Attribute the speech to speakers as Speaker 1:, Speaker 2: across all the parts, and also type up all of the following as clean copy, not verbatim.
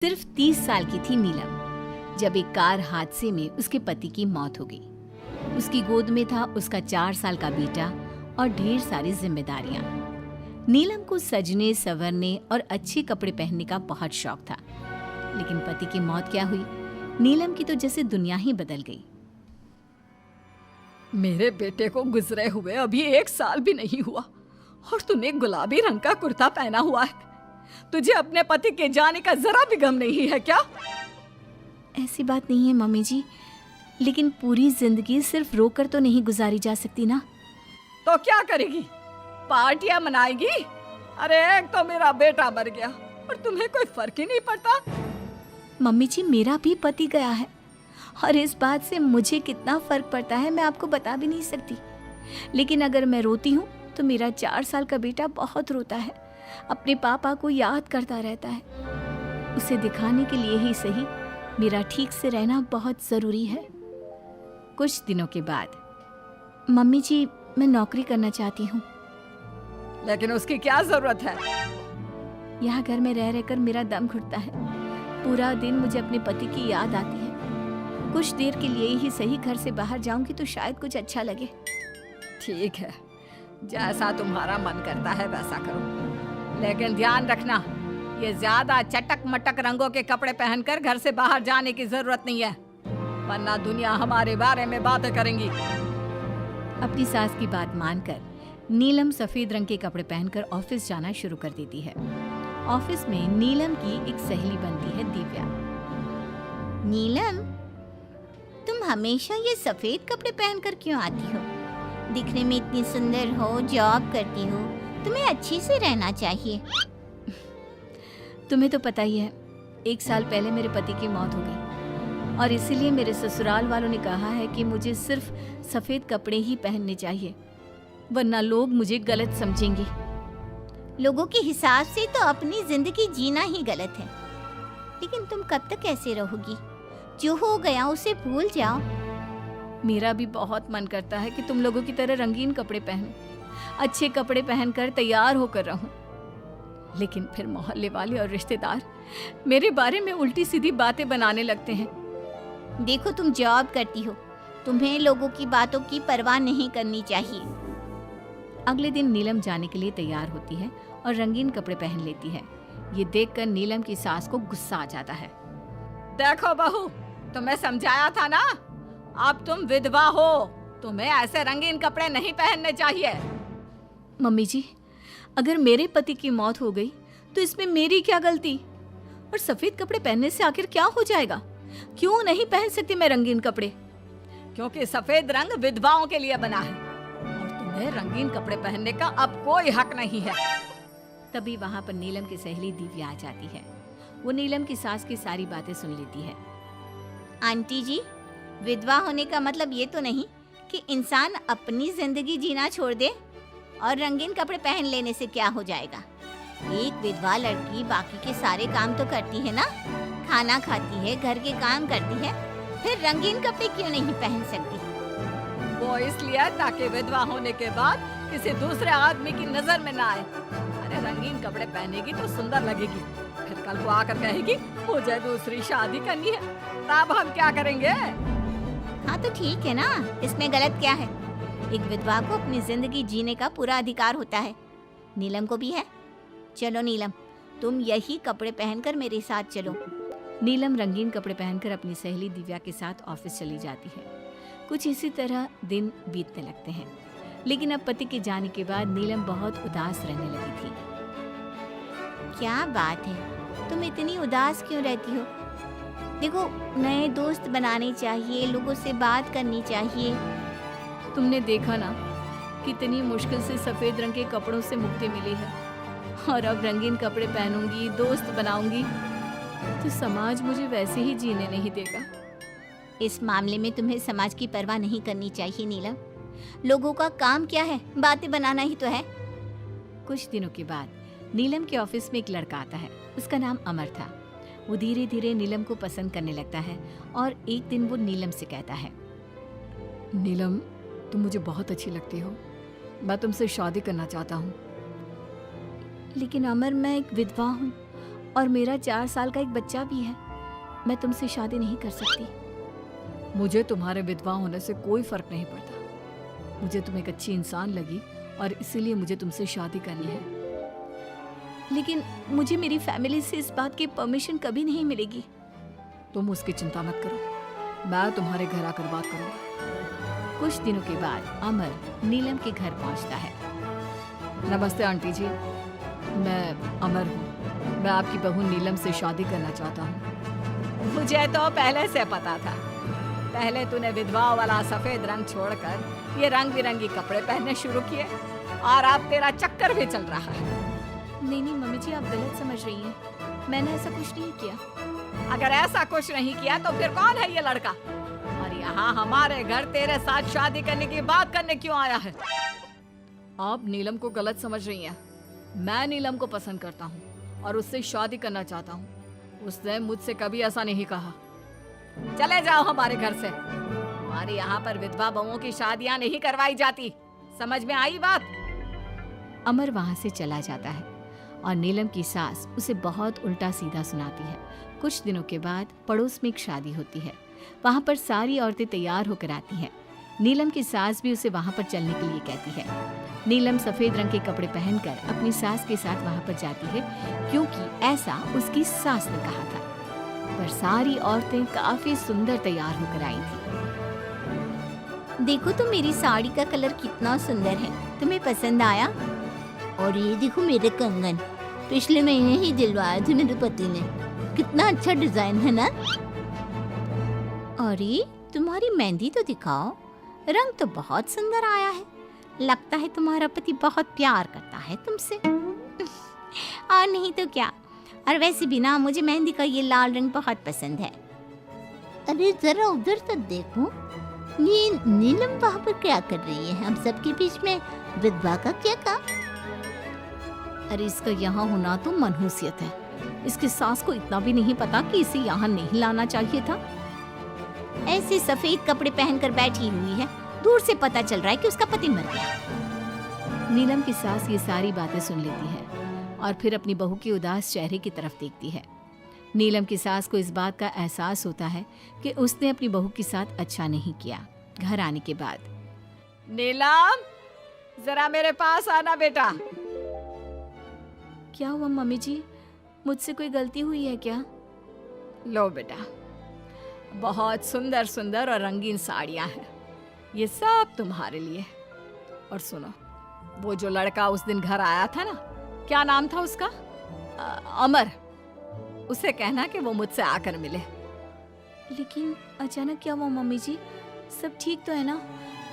Speaker 1: सिर्फ 30 साल की थी नीलम जब एक कार हादसे में उसके पति की मौत हो गई। उसकी गोद में था उसका 4 साल का बेटा और ढेर सारी जिम्मेदारियां। नीलम को सजने संवरने और अच्छे कपड़े पहनने का बहुत शौक था, लेकिन पति की मौत क्या हुई, नीलम की तो जैसे दुनिया ही बदल गई।
Speaker 2: मेरे बेटे को गुजरे हुए अभी 1 साल भी नहीं हुआ और तूने गुलाबी रंग का कुर्ता पहना हुआ है। तुझे अपने पति के जाने का जरा भी गम नहीं है क्या?
Speaker 1: ऐसी बात नहीं है मम्मी जी, लेकिन पूरी जिंदगी सिर्फ रोकर तो नहीं गुजारी जा सकती ना।
Speaker 2: तो क्या करेगी? पार्टियां मनाएगी? अरे एक तो मेरा बेटा मर गया और तुम्हें कोई फर्क ही नहीं पड़ता।
Speaker 1: मम्मी जी, मेरा भी पति गया है और इस बात से मुझे कितना फर्क पड़ता है मैं आपको बता भी नहीं सकती। लेकिन अगर मैं रोती हूँ तो मेरा 4 साल का बेटा बहुत रोता है, अपने पापा को याद करता रहता है। उसे दिखाने के लिए ही सही मेरा ठीक से रहना बहुत ज़रूरी है। कुछ दिनों के बाद, मम्मी जी मैं नौकरी करना चाहती हूँ।
Speaker 2: लेकिन उसकी क्या जरूरत है?
Speaker 1: यहाँ घर में रह रहकर मेरा दम घुटता है। पूरा दिन मुझे अपने पति की याद आती है। कुछ देर के लिए ही सही घर से बाहर जाऊंगी तो शायद कुछ अच्छा लगे।
Speaker 2: ठीक है, जैसा तुम्हारा मन करता है वैसा करो, लेकिन ध्यान रखना ये ज्यादा चटक मटक रंगों के कपड़े पहनकर घर से बाहर जाने की जरूरत नहीं है, वरना दुनिया हमारे बारे में बातें करेंगी।
Speaker 1: अपनी सास की बात मानकर नीलम सफेद रंग के कपड़े पहनकर ऑफिस जाना शुरू कर देती है। ऑफिस में नीलम की एक सहेली बनती है, दिव्या।
Speaker 3: नीलम, तुम हमेशा ये सफेद कपड़े पहनकर क्यों आती हो? दिखने में इतनी सुंदर हो, जॉब करती हो, तुम्हें अच्छे से रहना चाहिए।
Speaker 1: तुम्हें तो पता ही है, 1 साल पहले मेरे पति की मौत हो गई और इसीलिए मेरे ससुराल वालों ने कहा है कि मुझे सिर्फ सफेद कपड़े ही पहनने चाहिए, वरना लोग मुझे गलत समझेंगे।
Speaker 3: लोगों के हिसाब से तो अपनी जिंदगी जीना ही गलत है, लेकिन तुम कब तक ऐसे रहोगी? जो हो गया उसे भूल जाओ।
Speaker 1: मेरा भी बहुत मन करता है कि तुम लोगों की तरह रंगीन कपड़े पहनूं, अच्छे कपड़े पहनकर तैयार होकर रहूं, लेकिन फिर मोहल्ले वाले और रिश्तेदार मेरे बारे में उल्टी सीधी बातें बनाने लगते हैं।
Speaker 3: देखो, तुम जॉब करती हो, तुम्हें लोगों की बातों की परवाह नहीं करनी चाहिए।
Speaker 1: अगले दिन नीलम जाने के लिए तैयार होती है और रंगीन कपड़े पहन लेती है। ये देखकर नीलम की सास को गुस्सा आ जाता है।
Speaker 2: देखो बहू, तुम्हें समझाया था ना, अब तुम विधवा हो, तुम्हें ऐसे रंगीन कपड़े नहीं पहनने चाहिए।
Speaker 1: मम्मी जी, अगर मेरे पति की मौत हो गई तो इसमें मेरी क्या गलती? और सफेद कपड़े पहनने से आखिर क्या हो जाएगा? क्यों नहीं पहन सकती मैं रंगीन कपड़े?
Speaker 2: क्योंकि सफेद रंग विधवाओं के लिए बना है और तुम्हें रंगीन कपड़े पहनने का अब कोई हक नहीं है।
Speaker 1: तभी वहां पर नीलम की सहेली दिव्या आ जाती है। वो नीलम की सास की सारी बातें सुन लेती है।
Speaker 3: आंटी जी, विधवा होने का मतलब ये तो नहीं कि इंसान अपनी जिंदगी जीना छोड़ दे और रंगीन कपड़े पहन लेने से क्या हो जाएगा? एक विधवा लड़की बाकी के सारे काम तो करती है ना, खाना खाती है, घर के काम करती है, फिर रंगीन कपड़े क्यों नहीं पहन सकती?
Speaker 2: वो इसलिए ताकि विधवा होने के बाद किसी दूसरे आदमी की नजर में ना आए। अरे रंगीन कपड़े पहनेगी तो सुंदर लगेगी, फिर कल को आकर कहेगी मुझे दूसरी शादी करनी है, तब हम क्या करेंगे?
Speaker 3: हाँ तो ठीक है ना, इसमें गलत क्या है? एक विधवा को अपनी जिंदगी जीने का पूरा अधिकार होता है, नीलम को भी है। चलो नीलम, तुम यही कपड़े पहनकर मेरे साथ चलो।
Speaker 1: नीलम रंगीन कपड़े पहनकर अपनी सहेली दिव्या के साथ ऑफिस चली जाती है। कुछ इसी तरह दिन बीतने लगते हैं, लेकिन अब पति के जाने के बाद नीलम बहुत उदास रहने लगी थी।
Speaker 3: क्या बात है, तुम इतनी उदास क्यों रहती हो? देखो, नए दोस्त बनाने चाहिए, लोगों से बात करनी चाहिए।
Speaker 1: तुमने देखा ना, कितनी मुश्किल से सफेद रंग के कपड़ों से मुक्ति मिली है, और अब रंगीन कपड़े पहनूंगी, दोस्त बनाऊंगी तो समाज मुझे वैसे ही जीने नहीं देगा।
Speaker 3: इस मामले में तुम्हें समाज की परवाह नहीं करनी चाहिए नीलम। लोगों का काम क्या है? बातें बनाना ही तो है।
Speaker 1: कुछ दिनों के बाद नीलम के ऑफिस में एक लड़का आता है। उसका नाम अमर था। वो धीरे धीरे नीलम को पसंद करने लगता है और एक दिन वो नीलम से कहता है,
Speaker 2: नीलम, तुम मुझे बहुत अच्छी लगती हो, मैं तुमसे शादी करना चाहता हूँ।
Speaker 1: लेकिन अमर, मैं एक विधवा हूँ और मेरा 4 साल का एक बच्चा भी है। मैं तुमसे शादी नहीं कर सकती।
Speaker 2: मुझे तुम्हारे विधवा होने से कोई फर्क नहीं पड़ता। मुझे तुम एक अच्छी इंसान लगी और इसीलिए मुझे तुमसे शादी करनी है।
Speaker 1: लेकिन मुझे मेरी फैमिली से इस बात की परमिशन कभी नहीं मिलेगी।
Speaker 2: तुम उसकी चिंता मत करो, मैं तुम्हारे घर आकर बात करूंगा।
Speaker 3: कुछ दिनों के बाद अमर नीलम के घर पहुंचता है।
Speaker 2: नमस्ते आंटी जी, मैं अमर हूँ। मैं आपकी बहू नीलम से शादी करना चाहता हूँ। मुझे तो पहले से पता था। पहले तूने विधवा वाला सफेद रंग छोड़कर ये रंग बिरंगी कपड़े पहनने शुरू किए और अब तेरा चक्कर भी चल रहा है।
Speaker 1: नहीं नहीं मम्मी जी, आप गलत समझ रही हैं। मैंने ऐसा कुछ नहीं किया।
Speaker 2: अगर ऐसा कुछ नहीं किया तो फिर कौन है ये लड़का? और यहाँ हमारे घर तेरे साथ शादी करने की बात करने क्यों आया है? आप नीलम को गलत समझ रही हैं। मैं नीलम को पसंद करता हूँ और उससे शादी करना चाहता हूँ। उसने मुझसे कभी ऐसा नहीं कहा। चले जाओ हमारे घर से। हमारे यहाँ पर विधवा बहुओं की शादियाँ नहीं करवाई जाती। समझ में आई बात?
Speaker 3: अमर वहां से चला जाता है और नीलम की सास उसे बहुत उल्टा सीधा सुनाती है। कुछ दिनों के बाद पड़ोस में एक शादी होती है। वहां पर सारी औरतें तैयार होकर आती हैं। नीलम की सास भी उसे वहां पर चलने के लिए कहती है। नीलम सफेद रंग के कपड़े पहनकर अपनी सास के साथ वहां पर जाती है, क्योंकि ऐसा उसकी सास ने कहा था। पर सारी औरतें काफी सुंदर तैयार होकर आई थी।
Speaker 4: देखो तो मेरी साड़ी का कलर कितना सुंदर है, तुम्हें पसंद आया? और ये देखो मेरे कंगन, पिछले महीने ही दिलवाए थे मेरे पति ने। कितना अच्छा डिजाइन है ना? अरे तुम्हारी मेहंदी तो दिखाओ, रंग तो बहुत सुंदर आया है। लगता है तुम्हारा पति बहुत प्यार करता है तुमसे। और नहीं तो क्या। और वैसे भी ना, मुझे मेहंदी का ये लाल रंग बहुत पसंद है। अरे जरा उधर तो देखो, ये नीलम वहाँ पर क्या कर रही है? हम सबके बीच में विधवा का क्या काम?
Speaker 1: अरे इसका यहाँ होना तो मनहूसियत है। इसकी सास को इतना भी नहीं पता कि इसे यहाँ नहीं लाना चाहिए था।
Speaker 4: ऐसे सफेद कपड़े पहनकर बैठी हुई है, दूर से पता चल रहा है कि उसका पति मर गया।
Speaker 3: नीलम की सास ये सारी बातें सुन लेती है और फिर अपनी बहू के उदास चेहरे की तरफ देखती है। नीलम की सास को इस बात का एहसास होता है कि उसने अपनी बहू के साथ अच्छा नहीं किया। घर आने के बाद,
Speaker 2: नीलम, जरा मेरे पास आना बेटा।
Speaker 1: क्या हुआ मम्मी जी? मुझसे कोई गलती हुई है क्या?
Speaker 2: लो बेटा, बहुत सुंदर सुंदर और रंगीन साड़ियाँ हैं। ये सब तुम्हारे लिए। और सुनो, वो जो लड़का उस दिन घर आया था ना, क्या नाम था उसका? अमर। उसे कहना कि वो मुझसे आकर मिले।
Speaker 1: लेकिन अचानक क्या हुआ मम्मी जी? सब ठीक तो है ना?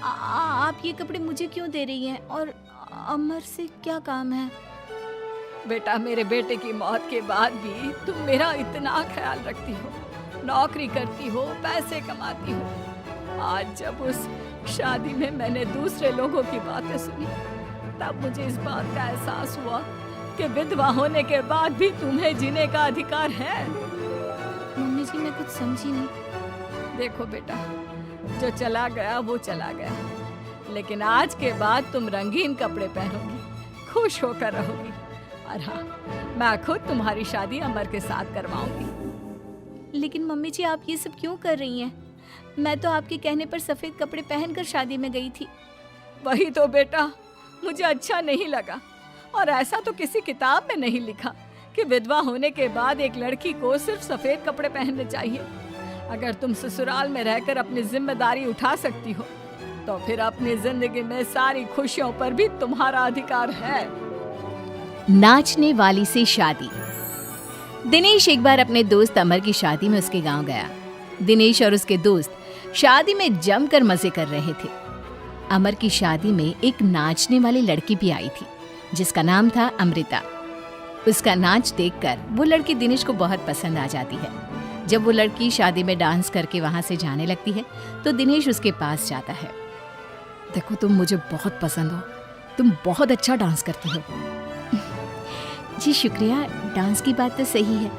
Speaker 1: आप ये कपड़े मुझे क्यों दे रही हैं? और अमर से क्या काम है?
Speaker 2: बेटा, मेरे बेटे की मौत के बाद भी तुम मेरा इतना ख्याल रखती हो, नौकरी करती हो, पैसे कमाती हो। आज जब उस शादी में मैंने दूसरे लोगों की बातें सुनी, तब मुझे इस बात का एहसास हुआ कि विधवा होने के बाद भी तुम्हें जीने का अधिकार है।
Speaker 1: मम्मी जी, मैं कुछ समझी नहीं।
Speaker 2: देखो बेटा, जो चला गया वो चला गया, लेकिन आज के बाद तुम रंगीन कपड़े पहनोगी, खुश होकर रहोगी। और हाँ, मैं खुद तुम्हारी शादी अमर के साथ करवाऊंगी।
Speaker 1: लेकिन मम्मी जी, आप ये सब क्यों कर रही हैं? मैं तो आपके कहने पर सफेद कपड़े पहनकर शादी में गई थी।
Speaker 2: वही तो बेटा, मुझे अच्छा नहीं लगा। और ऐसा तो किसी किताब में नहीं लिखा कि विधवा होने के बाद एक लड़की को सिर्फ सफेद कपड़े पहनने चाहिए। अगर तुम ससुराल में रहकर अपनी जिम्मेदारी उठा सकती हो, तो फिर अपनी जिंदगी में सारी खुशियों पर भी तुम्हारा अधिकार है।
Speaker 3: नाचने वाली से शादी। दिनेश एक बार अपने दोस्त अमर की शादी में उसके गांव गया। दिनेश और उसके दोस्त शादी में जमकर मजे कर रहे थे। अमर की शादी में एक नाचने वाली लड़की भी आई थी, जिसका नाम था अमृता। उसका नाच देखकर वो लड़की दिनेश को बहुत पसंद आ जाती है। जब वो लड़की शादी में डांस करके वहां से जाने लगती है, तो दिनेश उसके पास जाता है।
Speaker 2: देखो, तुम मुझे बहुत पसंद हो, तुम बहुत अच्छा डांस करती हो।
Speaker 3: जी शुक्रिया, डांस की बात तो सही है,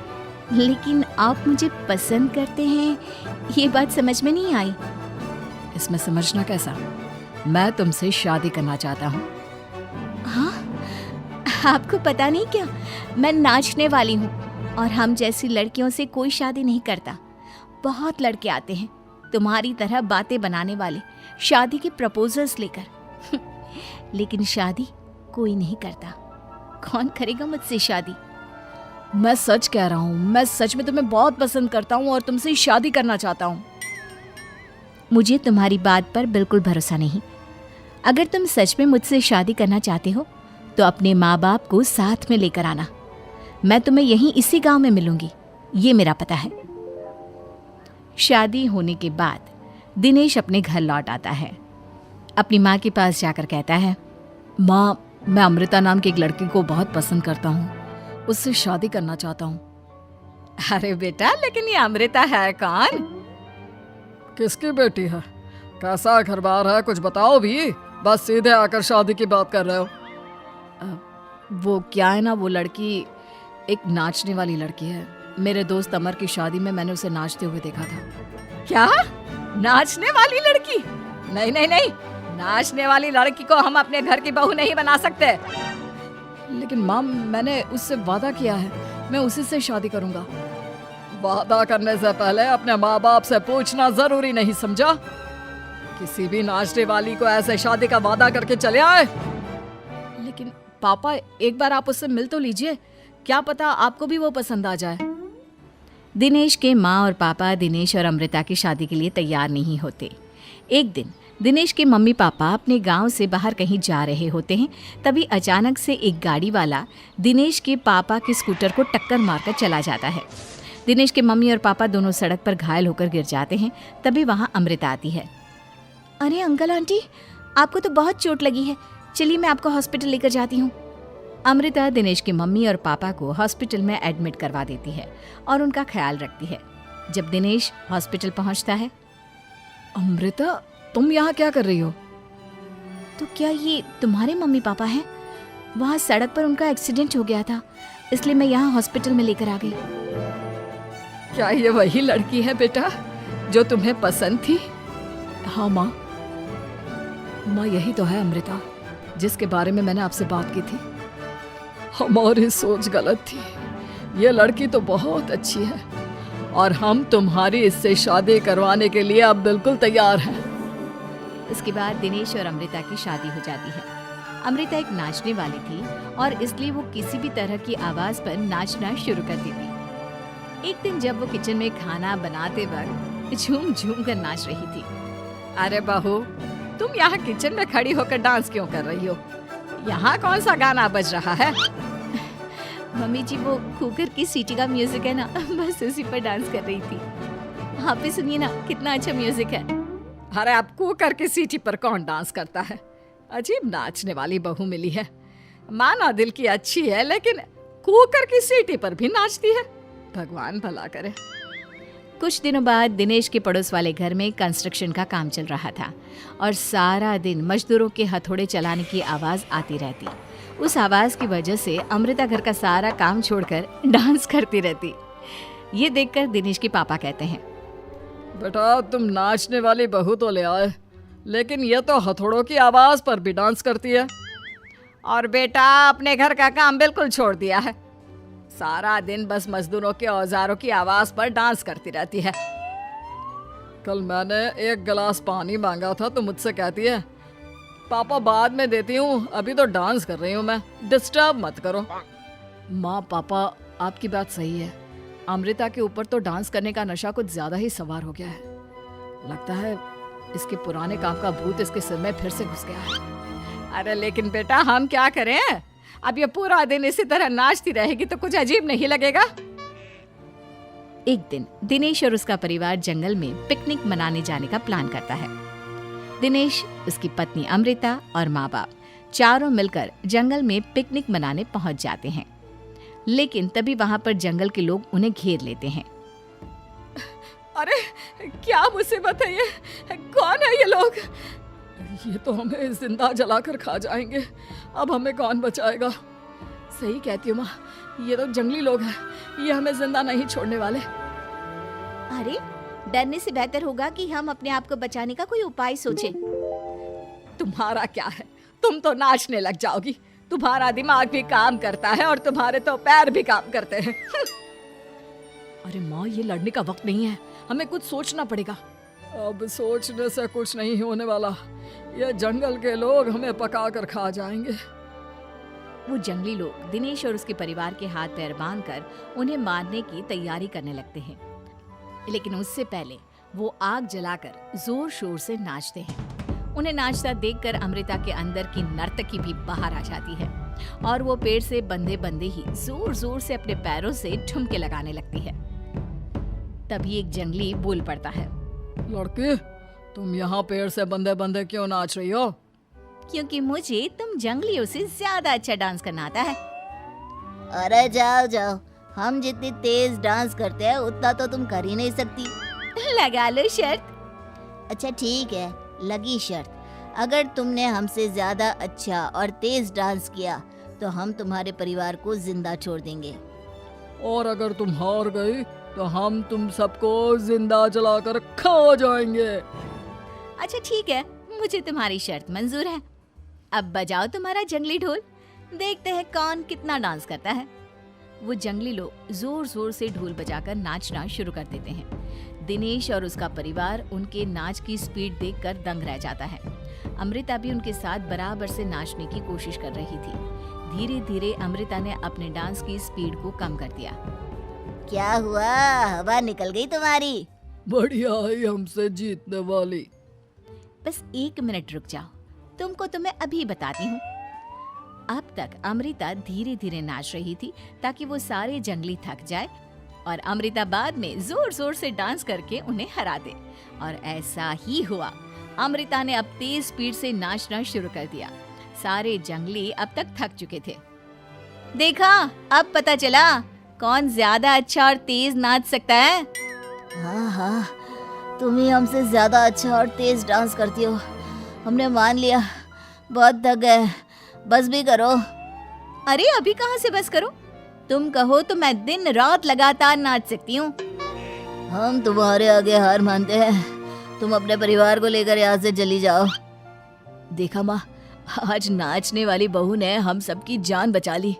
Speaker 3: लेकिन आप मुझे पसंद करते हैं, ये बात समझ में नहीं आई।
Speaker 2: इसमें समझना कैसा? मैं तुमसे शादी करना चाहता हूँ।
Speaker 3: हाँ, आपको पता नहीं क्या, मैं नाचने वाली हूँ
Speaker 1: और हम जैसी लड़कियों से कोई शादी नहीं करता। बहुत लड़के आते हैं तुम्हारी तरह बातें बनाने वाले, शादी के प्रपोजल्स लेकर लेकिन शादी कोई नहीं करता। कौन करेगा मुझसे शादी?
Speaker 2: मैं सच कह रहा हूँ, मैं सच में तुम्हें बहुत पसंद करता हूँ और तुमसे शादी करना चाहता हूँ।
Speaker 1: मुझे तुम्हारी बात पर बिल्कुल भरोसा नहीं। अगर तुम सच में मुझसे शादी करना चाहते हो तो अपने माँ बाप को साथ में लेकर आना। मैं तुम्हें यहीं इसी गांव में मिलूंगी, ये मेरा पता है। शादी होने के बाद दिनेश अपने घर लौट आता है। अपनी माँ के पास जाकर कहता है,
Speaker 2: माँ, मैं अमृता नाम की एक लड़की को बहुत पसंद करता हूँ, उससे शादी करना चाहता हूँ। अरे बेटा, लेकिन ये अमृता है कौन? किसकी बेटी है? कैसा घर बार है, कुछ बताओ भी। बस सीधे आकर शादी की बात कर रहे हो। वो क्या है ना, वो लड़की एक नाचने वाली लड़की है। मेरे दोस्त अमर की शादी में मैंने उसे नाचते हुए देखा था। क्या? नाचने वाली लड़की? नहीं नहीं नहीं, नाचने वाली लड़की को हम अपने घर की बहू नहीं बना सकते। लेकिन माँ, मैंने उससे वादा किया है, मैं उसी से शादी करूंगा। वादा करने से पहले अपने माँ बाप से पूछना जरूरी नहीं समझा? किसी भी नाचने वाली को ऐसे शादी का वादा करके चले आए। लेकिन पापा, एक बार आप उससे मिल तो लीजिए, क्या पता आपको भी वो पसंद आ जाए।
Speaker 1: दिनेश के माँ और पापा दिनेश और अमृता की शादी के लिए तैयार नहीं होते। एक दिन दिनेश के मम्मी पापा अपने गांव से बाहर कहीं जा रहे होते हैं। तभी अचानक से एक गाड़ी वाला दिनेश के पापा के स्कूटर को टक्कर मारकर चला जाता है। दिनेश के मम्मी और पापा दोनों सड़क पर घायल होकर गिर जाते हैं। तभी वहाँ अमृता आती है। अरे अंकल आंटी, आपको तो बहुत चोट लगी है, चलिए मैं आपको हॉस्पिटल लेकर जाती हूँ। अमृता दिनेश की मम्मी और पापा को हॉस्पिटल में एडमिट करवा देती है और उनका ख्याल रखती है। जब दिनेश हॉस्पिटल पहुँचता है,
Speaker 2: अमृता, तुम यहाँ क्या कर रही हो?
Speaker 1: तो क्या ये तुम्हारे मम्मी पापा हैं? वहाँ सड़क पर उनका एक्सीडेंट हो गया था, इसलिए मैं यहाँ हॉस्पिटल में लेकर आ गई।
Speaker 2: क्या ये वही लड़की है बेटा जो तुम्हें पसंद थी? हाँ माँ, यही तो है अमृता, जिसके बारे में मैंने आपसे बात की थी। हमारी सोच गलत थी। ये लड़की तो बहुत अच्छी है और हम तुम्हारी इससे शादी करवाने के लिए अब बिल्कुल तैयार हैं।
Speaker 1: इसके बाद दिनेश और अमृता की शादी हो जाती है। अमृता एक नाचने वाली थी और इसलिए वो किसी भी तरह की आवाज पर नाचना शुरू कर देती। एक दिन जब वो किचन में खाना बनाते वक्त झूम झूम कर नाच रही थी।
Speaker 2: अरे बहू, तुम यहाँ किचन में खड़ी होकर डांस क्यों कर रही हो? यहाँ कौन सा गाना बज रहा है?
Speaker 1: मम्मी जी, वो कुकर की सीटी का म्यूजिक है ना, बस उसी पर डांस कर रही थी। आप भी सुनिए ना, कितना अच्छा म्यूजिक है।
Speaker 2: अरे अब कुकर की सीटी पर कौन डांस करता है? अजीब नाचने वाली बहू मिली है। माना दिल की अच्छी है, लेकिन कुकर की सीटी पर भी नाचती है। भगवान भला करे।
Speaker 1: कुछ दिनों बाद दिनेश के पड़ोस वाले घर में कंस्ट्रक्शन का काम चल रहा था और सारा दिन मजदूरों के हथौड़े चलाने की आवाज आती रहती। उस आवाज की वजह से अमृता घर का सारा काम छोड़कर डांस करती रहती। ये देखकर दिनेश के पापा कहते हैं,
Speaker 2: बेटा, तुम नाचने वाली बहू तो ले आए, लेकिन ये तो हथौड़ों की आवाज पर भी डांस करती है। और बेटा, अपने घर का काम बिल्कुल छोड़ दिया है। सारा दिन बस मजदूरों के औजारों की आवाज पर डांस करती रहती है। कल मैंने एक गिलास पानी मांगा था तो मुझसे कहती है, पापा बाद में देती हूँ, अभी तो डांस कर रही हूँ मैं, डिस्टर्ब मत करो। माँ पापा, आपकी बात सही है। अमृता के ऊपर तो डांस करने का नशा कुछ ज्यादा ही सवार हो गया है। लगता है इसके पुराने काम का भूत इसके सिर में फिर से घुस गया है। अरे लेकिन बेटा, हम क्या करें? अब ये पूरा दिन इसी तरह नाचती रहेगी तो कुछ अजीब नहीं लगेगा?
Speaker 1: एक दिन दिनेश और उसका परिवार जंगल में पिकनिक मनाने जाने का प्लान करता है। दिनेश, उसकी पत्नी अमृता और माँ बाप चारों मिलकर जंगल में पिकनिक मनाने पहुंच जाते हैं। लेकिन तभी वहां पर जंगल के लोग उन्हें घेर लेते हैं।
Speaker 2: अरे क्या मुसीबत है ये? कौन है ये लोग? ये तो हमें जिंदा जलाकर खा जाएंगे। अब हमें कौन बचाएगा? सही कहती हूँ माँ, ये तो जंगली लोग हैं, ये हमें जिंदा नहीं छोड़ने वाले।
Speaker 1: अरे डरने से बेहतर होगा कि हम अपने आप को बचाने का कोई उपाय सोचें।
Speaker 2: तुम्हारा क्या है, तुम तो नाचने लग जाओगी। तुम्हारा दिमाग भी काम करता है और तुम्हारे तो पैर भी काम करते हैं। अरे माँ, ये लड़ने का वक्त नहीं है, हमें कुछ सोचना पड़ेगा। अब सोचने से कुछ नहीं होने वाला, ये जंगल के लोग हमें पका कर खा जाएंगे।
Speaker 1: वो जंगली लोग दिनेश और उसके परिवार के हाथ पैर बांधकर उन्हें मारने की तैयारी करने लगते हैं, लेकिन उससे पहले वो आग जलाकर जोर शोर से नाचते हैं। उन्हें नाचता देखकर अमृता के अंदर की नर्तकी भी बाहर आ जाती है और वो पेड़ से बंधे बंधे ही जोर जोर से अपने पैरों से ठुमके लगाने लगती है। तभी एक जंगली बोल पड़ता है,
Speaker 2: लड़की, तुम यहाँ पेड़ से बंधे बंधे क्यों नाच रही हो?
Speaker 1: क्योंकि मुझे तुम जंगलियों से ज्यादा अच्छा डांस करना आता है।
Speaker 3: अरे जाओ जाओ, हम जितनी तेज डांस करते हैं उतना तो तुम कर ही नहीं सकती।
Speaker 1: लगा लो शर्त।
Speaker 3: अच्छा ठीक है, लगी शर्त। अगर तुमने हमसे ज्यादा अच्छा और तेज डांस किया तो हम तुम्हारे परिवार को जिंदा छोड़ देंगे।
Speaker 2: और अगर तुम हार गई तो हम तुम सबको जिंदा जलाकर खा जाएंगे।
Speaker 1: अच्छा ठीक है, मुझे तुम्हारी शर्त मंजूर है। अब बजाओ तुम्हारा जंगली ढोल, देखते हैं कौन कितना डांस करता है। वो जंगली लोग जोर जोर से ढोल बजाकर नाचना शुरू कर देते हैं। दिनेश और उसका परिवार उनके नाच की स्पीड देखकर दंग रह जाता है। अमृता भी उनके साथ बराबर से नाचने की कोशिश कर रही थी। धीरे धीरे अमृता ने अपने डांस की स्पीड को कम कर दिया।
Speaker 3: क्या हुआ, हवा निकल गई तुम्हारी?
Speaker 2: बढ़िया है हमसे जीतने वाली।
Speaker 1: बस 1 मिनट रुक जाओ, तुमको तो मैं अभी बताती हूँ। अब तक अमृता धीरे धीरे नाच रही थी ताकि वो सारे जंगली थक जाए और अमृता बाद में जोर जोर से डांस करके उन्हें हरा दे। और ऐसा ही हुआ। अमृता ने अब तेज स्पीड से नाचना शुरू कर दिया। सारे जंगली अब तक थक चुके थे। देखा, अब पता चला कौन ज्यादा अच्छा और तेज नाच सकता है।
Speaker 3: हाँ हाँ, तुम ही हमसे ज्यादा अच्छा और तेज डांस करती हो। हमने मान लिया, बहुत थक गए, बस भी करो।
Speaker 1: अरे अभी कहाँ से बस करो, तुम कहो तो मैं दिन रात लगातार नाच सकती हूँ।
Speaker 3: हम तुम्हारे आगे हार मानते हैं, तुम अपने परिवार को लेकर यहाँ से चली जाओ।
Speaker 1: देखा माँ, आज नाचने वाली बहू ने हम सबकी जान बचा ली।